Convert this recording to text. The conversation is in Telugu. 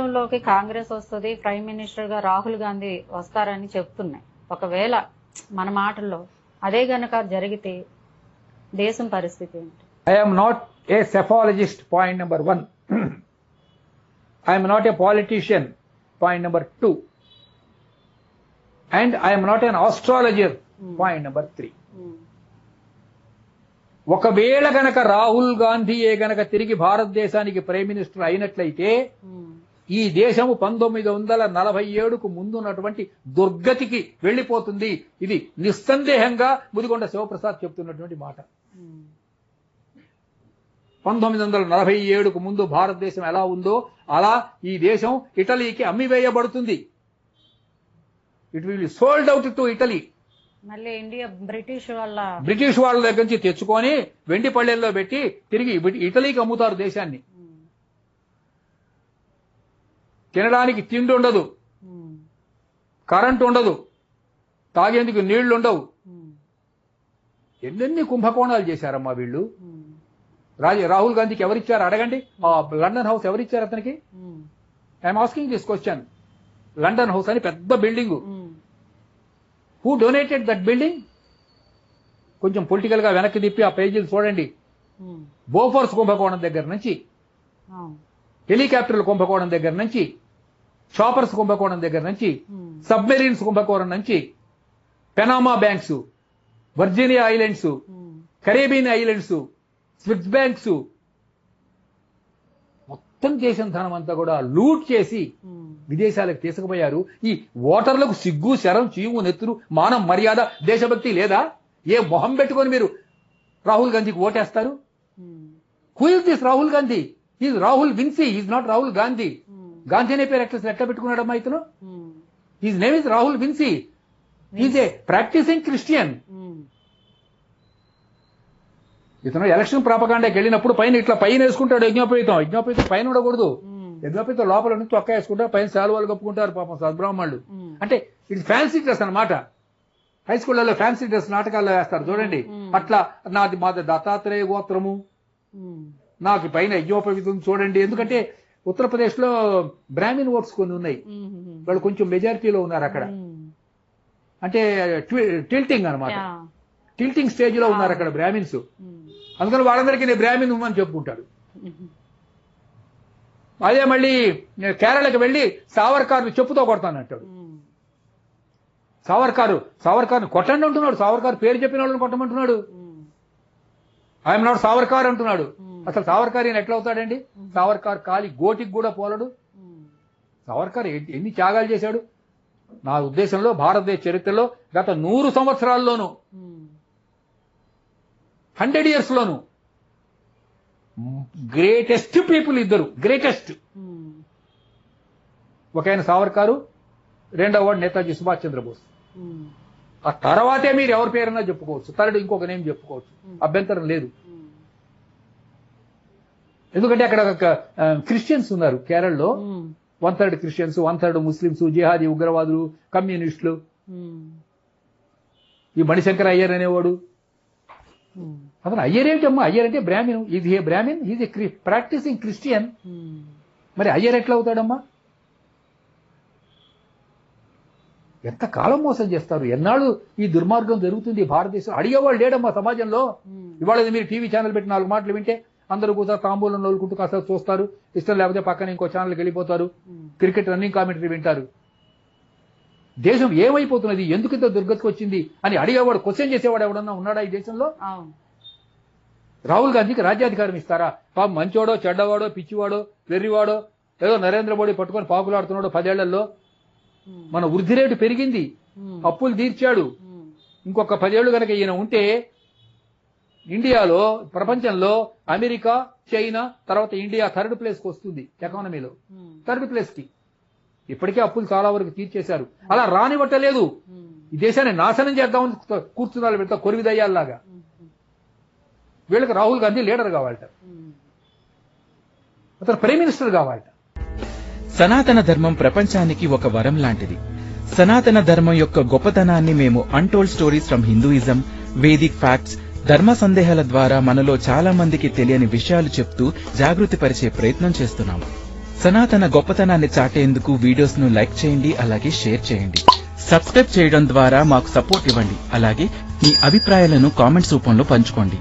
అధికారంలోకి కాంగ్రెస్ వస్తుంది, ప్రైమ్ మినిస్టర్ గా రాహుల్ గాంధీ వస్తారని చెప్తున్నాయి. ఒకవేళ మన మాటల్లో అదే గనక జరిగితే దేశం పరిస్థితి ఏంటి? I am not a cephalogist, point number 1. I am not a politician, point number 2. And I am not an astrologer, point number 3. ఒకవేళ గనక రాహుల్ గాంధీయే గనక తిరిగి భారతదేశానికి ప్రైమ్ మినిస్టర్ అయినట్లయితే ఈ దేశము 1947కు ముందున్నటువంటి దుర్గతికి వెళ్లిపోతుంది. ఇది నిస్సందేహంగా ముదిగొండ శివప్రసాద్ చెప్తున్నటువంటి మాట. 1947కు ముందు భారతదేశం ఎలా ఉందో అలా ఈ దేశం ఇటలీకి అమ్మివేయబడుతుంది. It will be sold out to Italy. మళ్ళీ ఇండియా బ్రిటిష్ వాళ్ళ దగ్గర నుంచి తెచ్చుకొని వెండి పళ్ళెల్లో పెట్టి తిరిగి ఇటలీకి అమ్ముతారు దేశాన్ని. తినడానికి తిండి ఉండదు, కరెంట్ ఉండదు, తాగేందుకు నీళ్లు ఉండవు. ఎన్నెన్ని కుంభకోణాలు చేశారమ్మా వీళ్ళు. రాహుల్ గాంధీకి ఎవరిచ్చారు అడగండి. లండన్ హౌస్ ఎవరిచ్చారు అతనికి? I'm asking this question. London house అని పెద్ద building. Who donated that building? కొంచెం పొలిటికల్ గా వెనక్కి తిప్పి ఆ పేజీలు చూడండి. బోఫోర్స్ కుంభకోణం దగ్గర నుంచి, హెలికాప్టర్ల కుంభకోణం దగ్గర నుంచి, చాపర్స్ కుంభకోణం దగ్గర నుంచి, సబ్మెరీన్స్ కుంభకోణం నుంచి, Panama banks, Virginia islands, Caribbean islands, స్విట్స్ బ్యాంక్స్, మొత్తం దేశం ధనం అంతా కూడా లూట్ చేసి విదేశాలకు తీసుకుపోయారు. ఈ ఓటర్లకు సిగ్గు, శరం, చీము, నెత్తురు, మానం, మర్యాద, దేశభక్తి లేదా? ఏ మొహం పెట్టుకొని మీరు రాహుల్ గాంధీకి ఓటేస్తారు? Who is this Rahul Gandhi? Is Rahul Vinci, is not Rahul Gandhi. Gandhi అనే పేరు ఎట్లా పెట్టుకున్నాడమ్మా ఇతను? Is name is Rahul Vinci. Is a practising Christian. ఇతను ఎలక్షన్ ప్రాపగాండాకి వెళ్ళినప్పుడు పైన ఇట్లా పైన వేసుకుంటాడు యజ్ఞోపేతం. యజ్ఞోపేతం పైన ఉండకూడదు. యజ్ఞోపేతం లోపల నుంచి చొక్కా వేసుకుంటారు, పైన శాలువాలు కప్పుకుంటారు పాపం సద్బ్రాహ్మణులు. అంటే ఇది ఫ్యాన్సీ డ్రెస్ అనమాట. హై స్కూళ్లలో ఫ్యాన్సీ డ్రెస్ నాటకాల్లో వేస్తారు చూడండి. అట్లా మాది దత్తాత్రేయ గోత్రము, నాకు పైన యజ్ఞోపేతం చూడండి. ఎందుకంటే ఉత్తరప్రదేశ్ లో బ్రాహ్మిన్ ఓట్స్ కొన్ని ఉన్నాయి, వాళ్ళు కొంచెం మెజారిటీలో ఉన్నారు అక్కడ. అంటే టిల్టింగ్ అనమాట, టిల్టింగ్ స్టేజ్ లో ఉన్నారు అక్కడ బ్రాహ్మిన్స్. అందుకని వాళ్ళందరికీ నేను బ్రాహ్మిన్ అని చెప్పుకుంటాడు. అదే మళ్ళీ కేరళకి వెళ్లి సావర్కార్ను చెప్పుతో కొడతానంటాడు. సావర్కార్ను కొట్టండి అంటున్నాడు. సావర్కార్ పేరు చెప్పిన వాళ్ళని కొట్టమంటున్నాడు. ఐఎమ్ నాట్ సావర్కార్ అంటున్నాడు. అసలు సావర్కార్ ఈయన ఎట్లా అవుతాడండి? సావర్కార్ కాలి గోటికి కూడా పోలడు. సావర్కార్ ఎన్ని త్యాగాలు చేశాడు? నా ఉద్దేశంలో భారతదేశ చరిత్రలో గత 100 సంవత్సరాల్లోనూ 100 years లోను గ్రేటెస్ట్ పీపుల్ ఇద్దరు. గ్రేటెస్ట్ ఒక ఆయన సావర్కారు, రెండవ వాడు నేతాజీ సుభాష్ చంద్రబోస్. ఆ తర్వాతే మీరు ఎవరి పేరైనా చెప్పుకోవచ్చు, థర్డ్ ఇంకొక నేమ్ చెప్పుకోవచ్చు, అభ్యంతరం లేదు. ఎందుకంటే అక్కడ క్రిస్టియన్స్ ఉన్నారు కేరళలో. 1/3 క్రిస్టియన్స్, 1/3 ముస్లింస్, జిహాదీ ఉగ్రవాదులు, కమ్యూనిస్టులు. ఈ మణిశంకర్ అయ్యర్ అనేవాడు. అతను అయ్యర్ ఏమిటమ్మా? అయ్యర్ అంటే బ్రాహ్మిన్. ఇది ఏ బ్రాహ్మిన్, ఇది ప్రాక్టీసింగ్ క్రిస్టియన్. మరి అయ్యర్ ఎట్లా అవుతాడమ్మా? ఎంత కాలం మోసం చేస్తారు? ఎన్నాళ్ళు ఈ దుర్మార్గం జరుగుతుంది భారతదేశం? అడిగేవాళ్ళు లేడమ్మా సమాజంలో. ఇవాళ మీరు టీవీ ఛానల్ పెట్టి 4 మాటలు వింటే అందరూ కూడా తాంబూలం నోలుకుంటూ కాస్త చూస్తారు, ఇష్టం లేకపోతే పక్కన ఇంకో ఛానల్కి వెళ్ళిపోతారు, క్రికెట్ రన్నింగ్ కామెంటరీ వింటారు. దేశం ఏమైపోతున్నది, ఎందుకు ఇంత దుర్గతికి వచ్చింది అని అడిగేవాడు, క్వశ్చన్ చేసేవాడు ఎవడన్నా ఉన్నాడా ఈ దేశంలో? రాహుల్ గాంధీకి రాజ్యాధికారం ఇస్తారా? పాపం మంచోడో, చెడ్డవాడో, పిచ్చివాడో, వెర్రివాడో, ఏదో నరేంద్ర మోడీ పట్టుకొని పాకులాడుతున్నాడు 10 ఏళ్లలో. మన వృద్ధి రేటు పెరిగింది, అప్పులు తీర్చాడు. ఇంకొక 10 ఏళ్లు కనుక ఈయన ఉంటే ఇండియాలో, ప్రపంచంలో అమెరికా, చైనా తర్వాత ఇండియా 3rd ప్లేస్కి వస్తుంది ఎకానమీలో. 3rd ప్లేస్కి. ఇప్పటికే అప్పులు చాలా వరకు తీర్చేశారు. అలా రానివ్వటలేదు. ఈ దేశాన్ని నాశనం చేద్దామని కూర్చున్నారు వీళ్ళతో కొరివిదయ్యాల్లాగా. వీళ్ళకి రాహుల్ గాంధీ లీడర్ కావాలట, అతను ప్రైమ్ మినిస్టర్ కావాలట. సనాతన ధర్మం ప్రపంచానికి ఒక వరం లాంటిది. సనాతన ధర్మం యొక్క గొప్పతనాన్ని మేము untold stories from Hinduism, Vedic facts, ధర్మ సందేహాల ద్వారా మనలో చాలా మందికి తెలియని విషయాలు చెప్తూ జాగృతి పరిచే ప్రయత్నం చేస్తున్నాము. సనాతన గొప్పతనాన్ని చాటేందుకు వీడియోస్ ను లైక్ చేయండి, అలాగే షేర్ చేయండి. సబ్స్క్రైబ్ చేయడం ద్వారా మాకు సపోర్ట్ ఇవ్వండి. అలాగే మీ అభిప్రాయాలను కామెంట్స్ రూపంలో పంచుకోండి.